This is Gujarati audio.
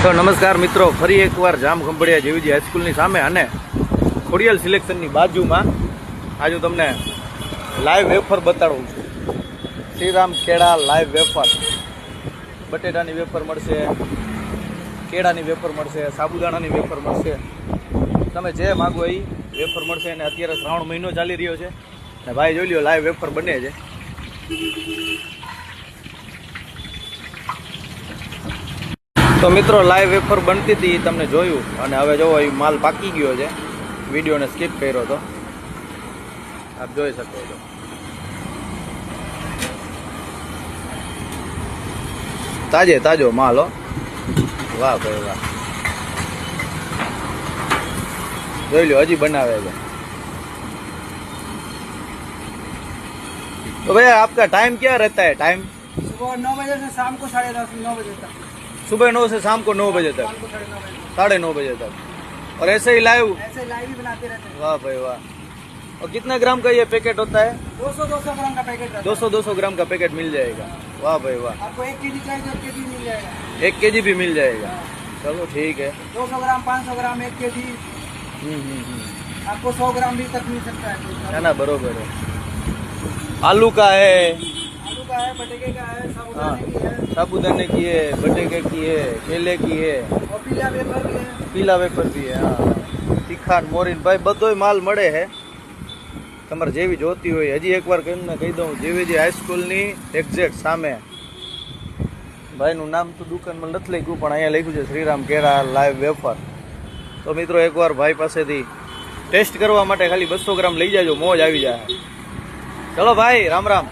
તો નમસ્કાર મિત્રો, ફરી એકવાર જામખંભાળિયા જેવીજી હાઈસ્કૂલની સામે અને ખોડિયાલ સિલેક્શનની બાજુમાં આજે હું તમને લાઈવ વેફર બતાડું છું. શ્રીરામ કેળા લાઈવ વેફર, બટેટાની વેફર મળશે, કેળાની વેફર મળશે, સાબુદાણાની વેફર મળશે, તમે જે માગો એ વેફર મળશે. અને અત્યારે શ્રાવણ મહિનો ચાલી રહ્યો છે અને ભાઈ જોઈ લ્યો લાઈવ વેફર બને છે. તો મિત્રો લાઈવ વેફર બનતી હતી તમને જોયું, અને હવે જોવો એ માલ પાકી ગયો છે. વિડીયોને સ્કીપ કર્યો તો આપ જોઈ શકો છો. તાજે તાજો માલ હો, વાહ ભાઈ વાહ. જોઈ લો હજી બનાવે છે. तो भैया आपका टाइम क्या रहता है? टाइम सुबह 9 बजे से शाम को 10:30 9 बजे तक। सुबह 9 से शाम को 9 बजे तक, 9:30 बजे तक. और ऐसे ही लाइव ही बनाते रहते हैं। वाह भाई वाह. और कितना ग्राम का ये पैकेट होता है? 200 ग्राम का पैकेट रहता है। 200 ग्राम का पैकेट मिल जाएगा. वाह भाई वाह. आपको 1 केजी चाहिए तो 1 केजी मिल जाएगा। 1 केजी भी मिल जाएगा. चलो ठीक है. 200 ग्राम 500 ग्राम 1 केजी आपको 100 ग्राम भी तक मिल सकता है ना. बरोबर है. आलू का है, बटेके का है, हाँ, साबुदाने की है, साबुदाने की है, बटेके की है, केले की है, और पीला वेफर भी है। पीला वेफर भी है. हाँ, તીખાન મોરીન ભાઈ બધોય માલ મળે છે. તમારે જેવી જોતી હોય. હજી એકવાર કરીને કહી દઉં, જેવીજી હાઈસ્કૂલની એક્ઝેક્ટ સામે. ભાઈનું નામ તો દુકાનમાં નથી લખ્યું, પણ અહીંયા લખ્યું છે શ્રીરામ કેળા લાઈવ વેફર. તો મિત્રો એકવાર ભાઈ પાસેથી ટેસ્ટ કરવા માટે ખાલી 200 ગ્રામ લઈ જાજો, મોજ આવી જાય. ચલો ભાઈ, રામ રામ.